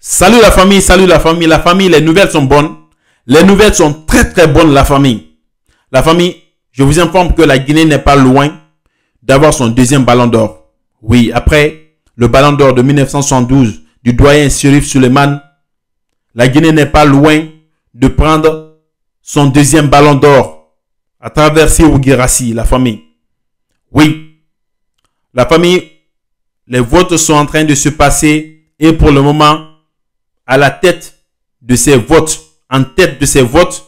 Salut la famille, les nouvelles sont bonnes. Les nouvelles sont très bonnes, la famille. La famille, je vous informe que la Guinée n'est pas loin d'avoir son deuxième ballon d'or. Oui, après le ballon d'or de 1972 du doyen Chérif Souleymane, la Guinée n'est pas loin de prendre son deuxième ballon d'or à travers Serhou Guirassy, la famille. Oui, la famille, les votes sont en train de se passer et pour le moment, à la tête de ces votes, en tête de ces votes,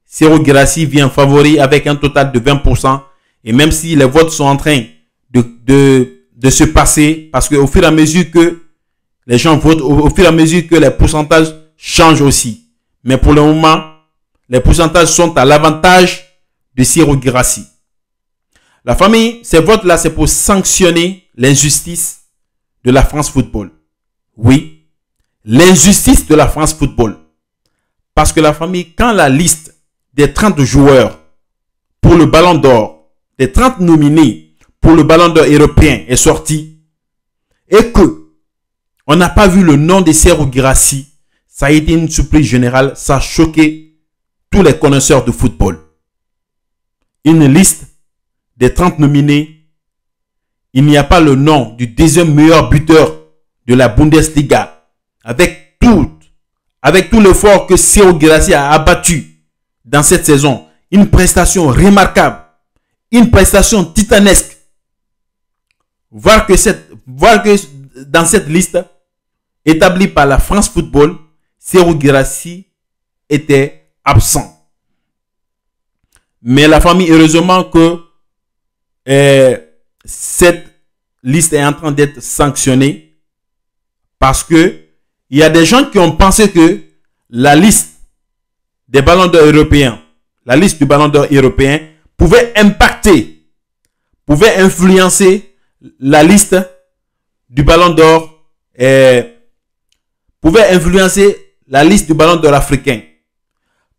Serhou Guirassy vient favori avec un total de 20%. Et même si les votes sont en train de se passer, parce qu'au fur et à mesure que les gens votent, au fur et à mesure que les pourcentages changent aussi. Mais pour le moment, les pourcentages sont à l'avantage de Serhou Guirassy. La famille, ces votes-là, c'est pour sanctionner l'injustice de la France Football. Oui, l'injustice de la France Football. Parce que la famille, quand la liste des 30 joueurs pour le ballon d'or, des 30 nominés pour le ballon d'or européen est sortie, et que on n'a pas vu le nom de Serhou Guirassy, ça a été une surprise générale, ça a choqué tous les connaisseurs de football. Une liste des 30 nominés, il n'y a pas le nom du deuxième meilleur buteur de la Bundesliga, avec tout l'effort que Serhou Guirassy a abattu dans cette saison. Une prestation remarquable, une prestation titanesque. Voir que dans cette liste établie par la France Football, Serhou Guirassy était absent. Mais la famille, heureusement que cette liste est en train d'être sanctionnée parce que il y a des gens qui ont pensé que la liste des ballons d'or européens, la liste du ballon d'or européen pouvait influencer la liste du ballon d'or, pouvait influencer la liste du ballon d'or africain,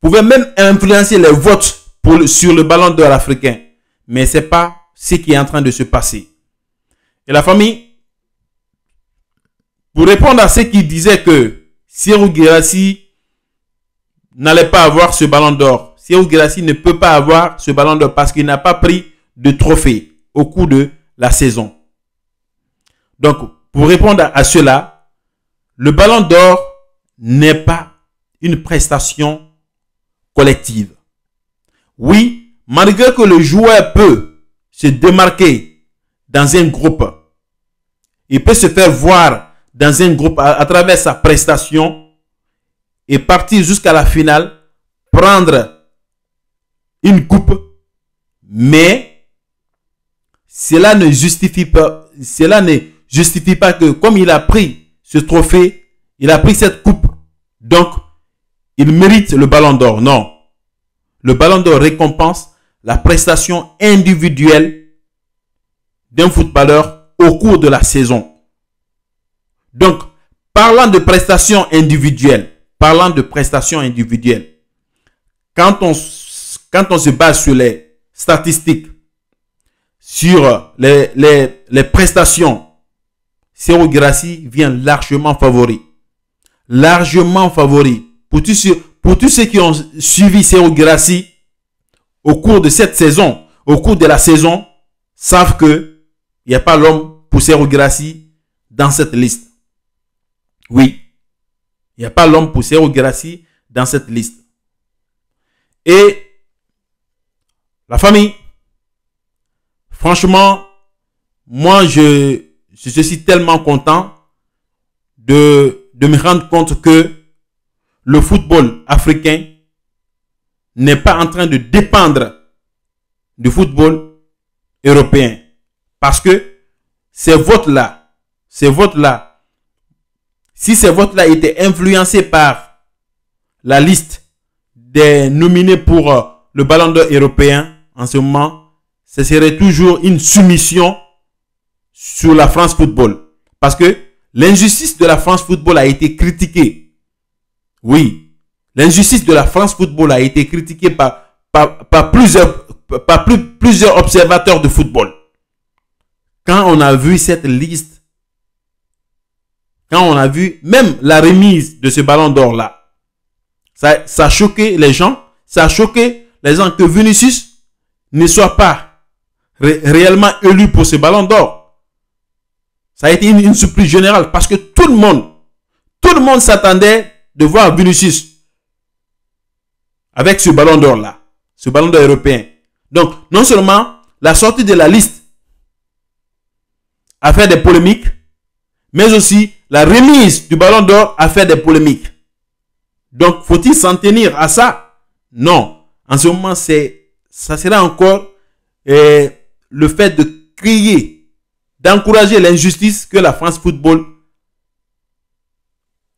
pouvait même influencer les votes sur le ballon d'or africain. Mais ce n'est pas ce qui est en train de se passer. Et la famille, pour répondre à ceux qui disaient que Serhou Guirassy n'allait pas avoir ce ballon d'or, Serhou Guirassy ne peut pas avoir ce ballon d'or parce qu'il n'a pas pris de trophée au cours de la saison. Donc, pour répondre à cela, le ballon d'or n'est pas une prestation collective. Oui, malgré que le joueur peut se démarquer dans un groupe, il peut se faire voir dans un groupe à travers sa prestation et partir jusqu'à la finale, prendre une coupe, mais cela ne justifie pas que comme il a pris ce trophée, il a pris cette coupe, donc il mérite le ballon d'or. Non. Le ballon d'or récompense la prestation individuelle d'un footballeur au cours de la saison. Donc, parlant de prestations individuelles, quand on se base sur les statistiques, sur les prestations, Serhou Guirassy vient largement favori. Largement favori. Pour tous ceux qui ont suivi Serhou Guirassy au cours de cette saison, au cours de la saison, savent que il n'y a pas l'homme pour Serhou Guirassy dans cette liste. Oui, il n'y a pas l'homme pour Serhou Guirassy dans cette liste. Et la famille, franchement, moi je suis tellement content de me rendre compte que le football africain n'est pas en train de dépendre du football européen. Parce que ces votes-là, si ces votes-là étaient influencés par la liste des nominés pour le ballon d'or européen, en ce moment, ce serait toujours une soumission sur la France Football. Parce que l'injustice de la France Football a été critiquée. Oui, l'injustice de la France Football a été critiquée par plusieurs observateurs de football. Quand on a vu cette liste, quand on a vu même la remise de ce ballon d'or là, ça a choqué les gens, ça a choqué les gens que Vinicius ne soit pas réellement élu pour ce ballon d'or. Ça a été une surprise générale parce que tout le monde s'attendait de voir Vinicius avec ce ballon d'or là, ce ballon d'or européen. Donc, non seulement la sortie de la liste a fait des polémiques, mais aussi la remise du ballon d'or a fait des polémiques. Donc, faut-il s'en tenir à ça? Non. En ce moment, ça sera encore le fait de crier, d'encourager l'injustice que la France Football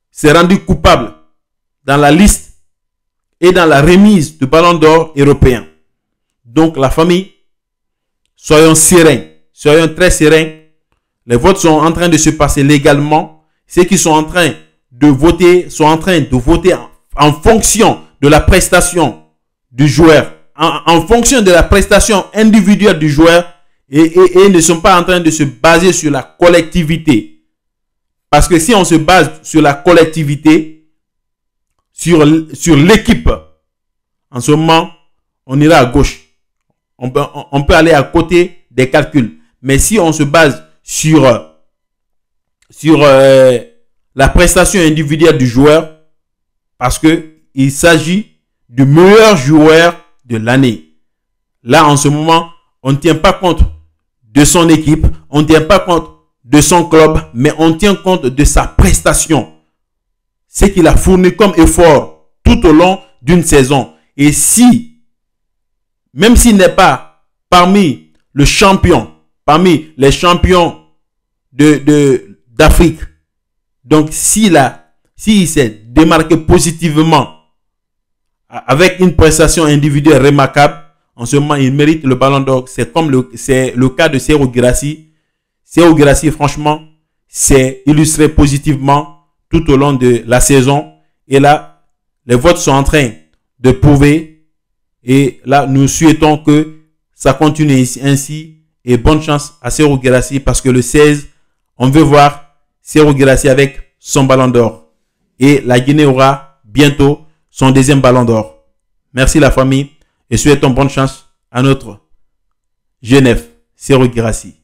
s'est rendu coupable dans la liste et dans la remise du ballon d'or européen. Donc, la famille, soyons sereins, soyons très sereins. Les votes sont en train de se passer légalement. Ceux qui sont en train de voter sont en train de voter en fonction de la prestation du joueur, en fonction de la prestation individuelle du joueur et ne sont pas en train de se baser sur la collectivité. Parce que si on se base sur la collectivité, sur l'équipe, en ce moment, on ira à gauche. On peut aller à côté des calculs. Mais si on se base sur la prestation individuelle du joueur, parce que il s'agit du meilleur joueur de l'année. Là, en ce moment, on ne tient pas compte de son équipe, on ne tient pas compte de son club, mais on tient compte de sa prestation. Ce qu'il a fourni comme effort tout au long d'une saison. Et si, même s'il n'est pas parmi le champion, parmi les champions d'Afrique, donc s'il s'est démarqué positivement avec une prestation individuelle remarquable, en ce moment, il mérite le ballon d'or. C'est comme le cas de Serhou Guirassy. Serhou Guirassy, franchement, s'est illustré positivement tout au long de la saison. Et là, les votes sont en train de prouver. Et là, nous souhaitons que ça continue ainsi. Et bonne chance à Serhou Guirassy parce que le 16, on veut voir Serhou Guirassy avec son ballon d'or. Et la Guinée aura bientôt son deuxième ballon d'or. Merci la famille et souhaitons bonne chance à notre Genève, Serhou Guirassy.